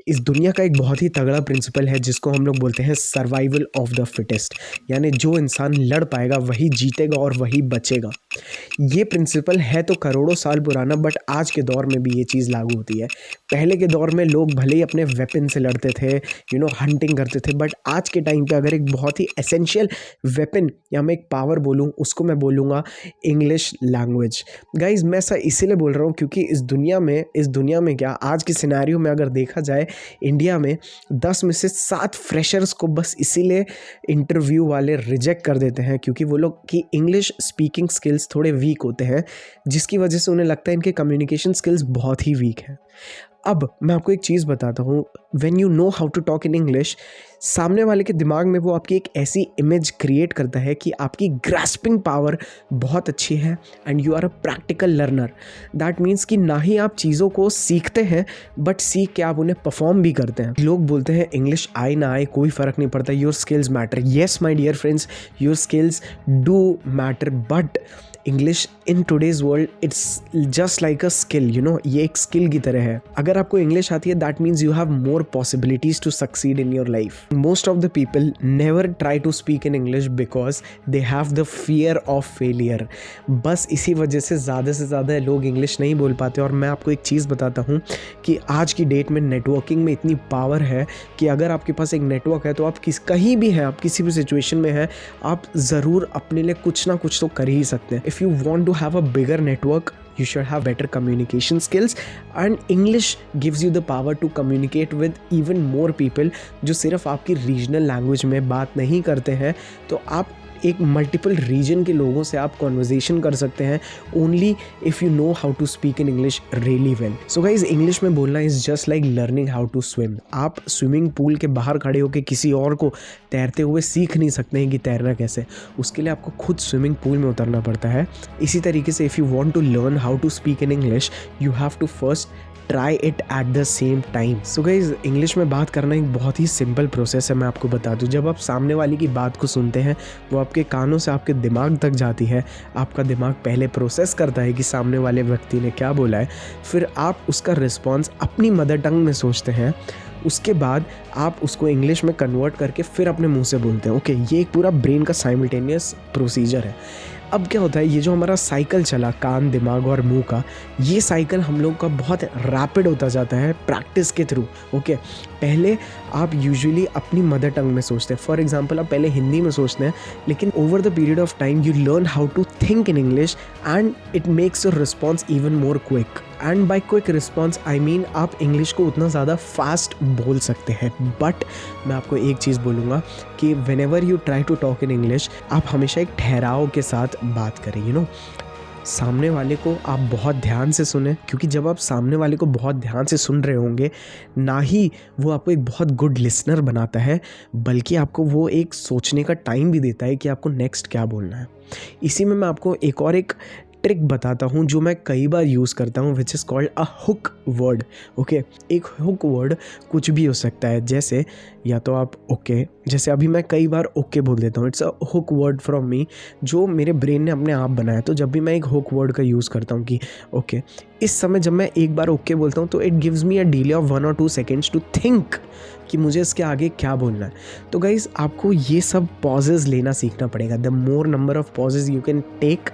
इस दुनिया का एक बहुत ही तगड़ा प्रिंसिपल है जिसको हम लोग बोलते हैं सर्वाइवल ऑफ द फिटेस्ट, यानी जो इंसान लड़ पाएगा वही जीतेगा और वही बचेगा। ये प्रिंसिपल है तो करोड़ों साल पुराना, बट आज के दौर में भी ये चीज़ लागू होती है। पहले के दौर में लोग भले ही अपने वेपन से लड़ते थे, हंटिंग करते थे, बट आज के टाइम पे अगर एक बहुत ही एसेंशियल वेपन या मैं एक पावर बोलूँ, उसको मैं बोलूँगा इंग्लिश लैंग्वेज। गाइज मैं ऐसा इसीलिए बोल रहा हूँ क्योंकि इस दुनिया में क्या आज की सिनेरियो में अगर देखा जाए, इंडिया में 10 में से 7 फ्रेशर्स को बस इसीलिए इंटरव्यू वाले रिजेक्ट कर देते हैं क्योंकि वो लोग की इंग्लिश स्पीकिंग स्किल्स थोड़े वीक होते हैं, जिसकी वजह से उन्हें लगता है इनके कम्युनिकेशन स्किल्स बहुत ही वीक हैं। अब मैं आपको एक चीज़ बताता हूँ, when you know how to talk in English, सामने वाले के दिमाग में वो आपकी एक ऐसी इमेज क्रिएट करता है कि आपकी ग्रास्पिंग पावर बहुत अच्छी है and you are a practical learner. That means कि ना ही आप चीज़ों को सीखते हैं बट सीख के आप उन्हें परफॉर्म भी करते हैं। लोग बोलते हैं इंग्लिश आए ना आए कोई फ़र्क नहीं पड़ता, your skills matter. Yes my dear friends, your skills do matter, but English in today's world it's just like a skill, ये एक स्किल की तरह है। अगर आपको इंग्लिश आती है that means you have more possibilities to succeed in your life. Most of the people never try to speak in English because they have the fear of failure. बस इसी वजह से ज़्यादा लोग इंग्लिश नहीं बोल पाते। और मैं आपको एक चीज़ बताता हूँ कि आज की डेट में नेटवर्किंग में इतनी पावर है कि अगर आपके पास एक नेटवर्क है तो आप कहीं भी हैं, आप किसी भी सिचुएशन में हैं, आप ज़रूर अपने लिए कुछ ना कुछ तो कर ही सकते हैं। If you want to have a bigger network, you should have better communication skills, and English gives you the power to communicate with even more people जो सिर्फ आपकी रीजनल लैंग्वेज में बात नहीं करते हैं। तो आप एक मल्टीपल रीजन के लोगों से आप कॉन्वर्जेशन कर सकते हैं only if you know how to speak in English really well. So guys, English में बोलना is just like learning how to swim. आप स्विमिंग पूल के बाहर खड़े होकर किसी और को तैरते हुए सीख नहीं सकते हैं कि तैरना कैसे, उसके लिए आपको खुद स्विमिंग पूल में उतरना पड़ता है। इसी तरीके से if you want to learn how to speak in English, you have to first try it at the same time. So guys, English में बात करना एक बहुत ही सिंपल प्रोसेस है। मैं आपको बता दूं, जब आप सामने वाले की बात को सुनते हैं वो आपके कानों से आपके दिमाग तक जाती है। आपका दिमाग पहले प्रोसेस करता है कि सामने वाले व्यक्ति ने क्या बोला है, फिर आप उसका रिस्पॉन्स अपनी मदर टंग में सोचते हैं, उसके बाद आप उसको इंग्लिश में कन्वर्ट करके फिर अपने मुंह से बोलते हैं। ओके, ये एक पूरा ब्रेन का साइमल्टेनियस प्रोसीजर है। अब क्या होता है, ये जो हमारा साइकिल चला कान, दिमाग और मुंह का, ये साइकिल हम लोग का बहुत रैपिड होता जाता है प्रैक्टिस के थ्रू। ओके, पहले आप यूजुअली अपनी मदर टंग में सोचते हैं। फॉर एग्जांपल, आप पहले हिंदी में सोचते हैं, लेकिन over the period of time you learn how to think in English and it makes your response even more quick. And by quick response I mean आप इंग्लिश को उतना ज़्यादा फास्ट बोल सकते हैं। बट मैं आपको एक चीज़ बोलूँगा कि whenever you try to talk in English, आप हमेशा एक ठहराव के साथ बात करें। सामने वाले को आप बहुत ध्यान से सुने, क्योंकि जब आप सामने वाले को बहुत ध्यान से सुन रहे होंगे, ना ही वो आपको एक बहुत गुड लिसनर बनाता है, बल्कि आपको वो एक सोचने का टाइम भी देता है कि आपको नेक्स्ट क्या बोलना है। इसी में मैं आपको एक ट्रिक बताता हूँ जो मैं कई बार यूज़ करता हूँ, which is called a hook word. Okay, एक हुक वर्ड कुछ भी हो सकता है, जैसे या तो आप ओके, जैसे अभी मैं कई बार ओके बोल देता हूँ, it's a hook word from me जो मेरे ब्रेन ने अपने आप बनाया। तो जब भी मैं एक हुक वर्ड का यूज़ करता हूँ कि ओके, इस समय जब मैं एक बार ओके बोलता हूँ तो it gives me a delay of 1 or 2 seconds to think कि मुझे इसके आगे क्या बोलना है। तो गाइज़, आपको ये सब पॉजेज़ लेना सीखना पड़ेगा। The more number of pauses you can take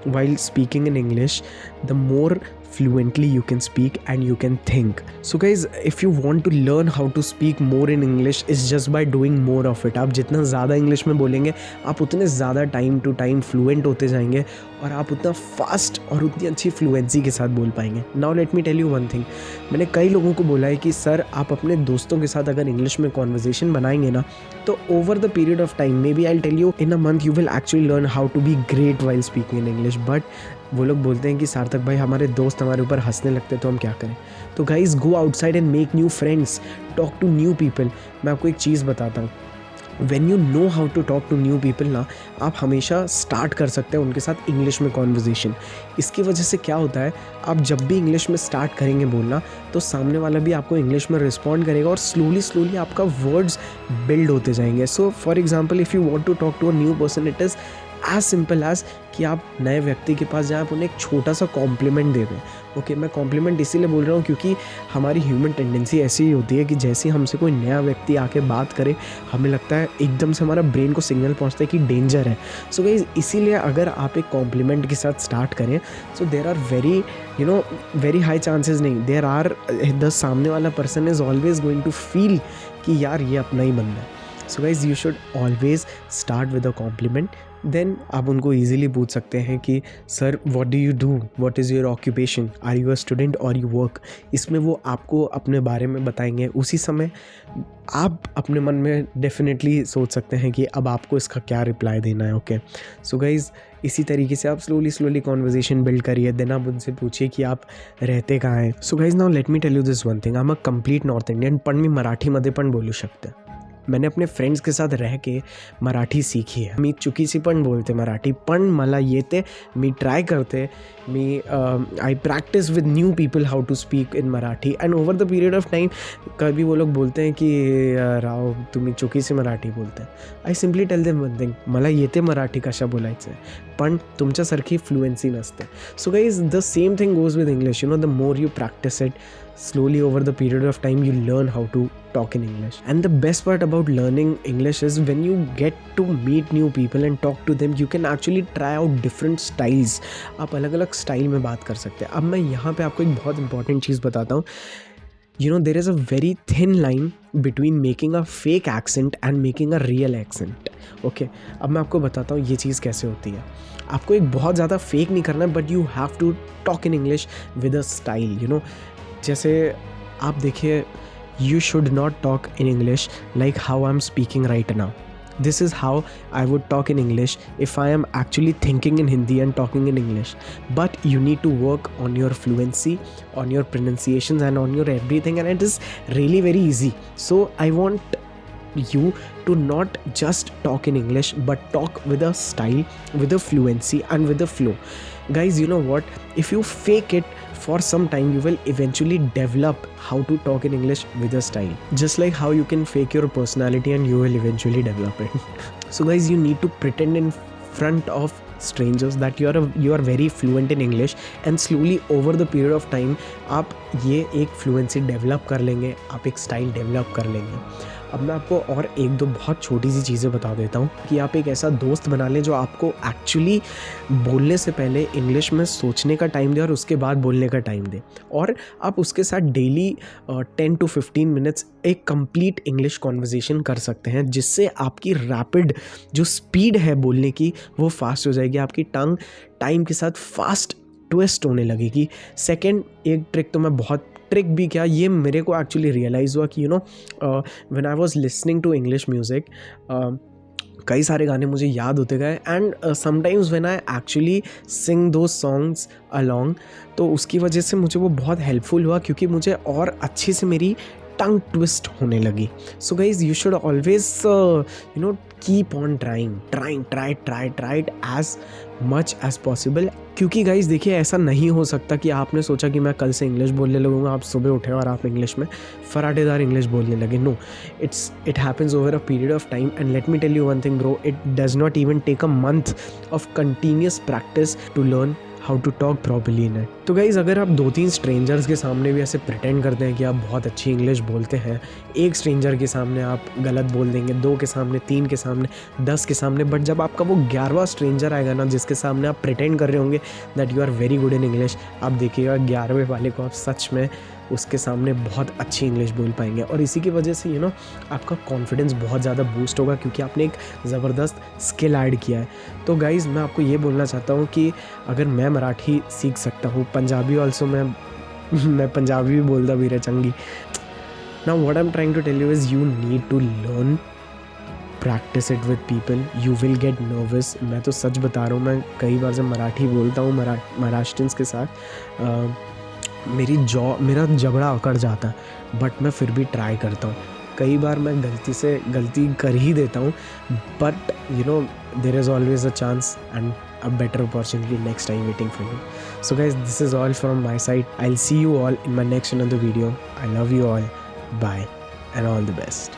while speaking in English, the more fluently you can speak and you can think. So guys, if you want to learn how to speak more in English, is just by doing more of it. आप जितना ज़्यादा English में बोलेंगे, आप उतने ज़्यादा time to time fluent होते जाएंगे और आप उतना फास्ट और उतनी अच्छी फ्लुएंसी के साथ बोल पाएंगे। Now let me tell you one thing, मैंने कई लोगों को बोला है कि सर आप अपने दोस्तों के साथ अगर इंग्लिश में कॉन्वर्जेशन बनाएंगे ना, तो over the period of time, maybe I tell you in a month, you will actually learn how to be great while speaking in English. But वो लोग बोलते हैं कि सार्थक भाई हमारे दोस्त हमारे ऊपर हंसने लगते हैं तो हम क्या करें। तो guys, go outside and make new friends, talk to new people. मैं आपको एक चीज़ बताता हूँ, when you know how to talk to new people ना, आप हमेशा स्टार्ट कर सकते हैं उनके साथ इंग्लिश में कॉन्वर्जेशन। इसकी वजह से क्या होता है, आप जब भी इंग्लिश में स्टार्ट करेंगे बोलना, तो सामने वाला भी आपको इंग्लिश में रिस्पॉन्ड करेगा और स्लोली आपका वर्ड्स बिल्ड होते जाएंगे। So for example, if you want to talk to a new person, it is as simple as कि आप नए व्यक्ति के पास जाएँ, आप उन्हें एक छोटा सा कॉम्प्लीमेंट दे दें। ओके, मैं कॉम्प्लीमेंट इसीलिए बोल रहा हूँ क्योंकि हमारी ह्यूमन टेंडेंसी ऐसी ही होती है कि जैसे ही हमसे कोई नया व्यक्ति आके बात करे, हमें लगता है एकदम से हमारा ब्रेन को सिग्नल पहुँचता है कि डेंजर है। सो गाइस, इसीलिए अगर आप एक कॉम्प्लीमेंट के साथ स्टार्ट करें, so there are very high chances नहीं, देर आर द सामने वाला person is always going to feel कि यार ये अपना ही बंदा है। So guys, you should always start with a compliment. Then आप उनको ईजिली पूछ सकते हैं कि sir what do you do, what is your occupation, are you a student or you work. इसमें वो आपको अपने बारे में बताएंगे। उसी समय आप अपने मन में डेफिनेटली सोच सकते हैं कि अब आपको इसका क्या रिप्लाई देना है। ओके, सो गाइज, इसी तरीके से आप स्लोली कॉन्वर्जेशन बिल्ड करिए। देन आप उनसे पूछिए कि आप रहते कहाँ हैं। So guys, now let me tell you this one thing, I am a complete North Indian, पण मी मराठीमध्ये पण बोलू शकते। मैंने अपने फ्रेंड्स के साथ रह के मराठी सीखी आहे। मी चुकीची पण बोलते मराठी, पण मला येते, मी ट्राय करते, मी I practice with new people how to speak in Marathi. And over the period of time कभी वो लोग बोलते हैं कि राव तुम्ही चुकीची मराठी बोलते, I simply tell them one thing, मला येते मराठी कशा बोलायचं आहे, पण तुमच्यासारखी फ्लुएन्सी नसते। So guys, the same thing goes with English, the more you practice it, slowly over the period of time you learn how to talk in English. And the best part about learning English is when you get to meet new people and talk to them, you can actually try out different styles. आप अलग अलग style में बात कर सकते हैं। अब मैं यहाँ पे आपको एक बहुत इंपॉर्टेंट चीज़ बताता हूँ। there is a very thin line between making a fake accent and making a real accent. Okay, अब मैं आपको बताता हूँ ये चीज़ कैसे होती है। आपको एक बहुत ज़्यादा फेक नहीं करना है, but you have to talk in English with a style. जैसे आप देखिए, you should not talk in English like how I am speaking right now. This is how I would talk in English if I am actually thinking in Hindi and talking in English. But you need to work on your fluency, on your pronunciations and on your everything, and it is really very easy. So I want you to not just talk in English but talk with a style, with a fluency and with a flow. Guys, you know what, if you fake it for some time, you will eventually develop how to talk in English with a style, just like how you can fake your personality and you will eventually develop it. So guys, you need to pretend in front of strangers that you are very fluent in English, and slowly over the period of time आप ये एक fluency develop कर लेंगे, आप एक style develop कर लेंगे। अब मैं आपको और एक दो बहुत छोटी सी चीज़ें बता देता हूँ कि आप एक ऐसा दोस्त बना लें जो आपको एक्चुअली बोलने से पहले इंग्लिश में सोचने का टाइम दे और उसके बाद बोलने का टाइम दे, और आप उसके साथ डेली 10 to 15 मिनट्स एक कंप्लीट इंग्लिश कॉन्वर्जेसन कर सकते हैं, जिससे आपकी रैपिड जो स्पीड है बोलने की वो फास्ट हो जाएगी, आपकी टंग टाइम के साथ फास्ट ट्विस्ट होने लगेगी। सेकेंड, एक ट्रिक तो मैं बहुत ट्रिक भी क्या, ये मेरे को एक्चुअली रियलाइज़ हुआ कि when I was listening to English music, कई सारे गाने मुझे याद होते गए, and sometimes when I actually sing those songs along, तो उसकी वजह से मुझे वो बहुत हेल्पफुल हुआ, क्योंकि मुझे और अच्छे से मेरी टंग ट्विस्ट होने लगी। So guys, you should always keep on try it as much as possible. क्योंकि गाइज देखिए, ऐसा नहीं हो सकता कि आपने सोचा कि मैं कल से इंग्लिश बोलने लगूंगा, आप सुबह उठे और आप इंग्लिश में फराटेदार इंग्लिश बोलने लगे। No, it happens over a period of time, and let me tell you one thing bro, it does not even take a month of continuous practice to learn how to talk properly in it. तो guys, अगर आप 2-3 strangers के सामने भी ऐसे pretend करते हैं कि आप बहुत अच्छी इंग्लिश बोलते हैं, एक स्ट्रेंजर के सामने आप गलत बोल देंगे, 2 के सामने, 3 के सामने, 10 के सामने, बट जब आपका वो 11वां स्ट्रेंजर आएगा ना, जिसके सामने आप प्रिटेंड कर रहे होंगे that you are very good in English, आप देखिएगा 11वें वाले को आप सच में उसके सामने बहुत अच्छी इंग्लिश बोल पाएंगे, और इसी की वजह से आपका कॉन्फिडेंस बहुत ज़्यादा बूस्ट होगा, क्योंकि आपने एक ज़बरदस्त स्किल ऐड किया है। तो गाइज़, मैं आपको ये बोलना चाहता हूँ कि अगर मैं मराठी सीख सकता हूँ, पंजाबी ऑल्सो, मैं पंजाबी भी बोलता भी रह चंगी। Now what I am trying to tell you is you need to learn, practice it with people, you will get nervous. मैं तो सच बता रहा हूँ, मैं कई बार जब मराठी बोलता हूँ महाराष्ट्रियंस के साथ, मेरा जबड़ा अकड़ जाता है, बट मैं फिर भी ट्राई करता हूँ। कई बार मैं गलती कर ही देता हूँ, but there is always a chance and a better opportunity next time waiting for you. So guys, this is all from my side. I will see you all in my next another video. I love you all, bye and all the best.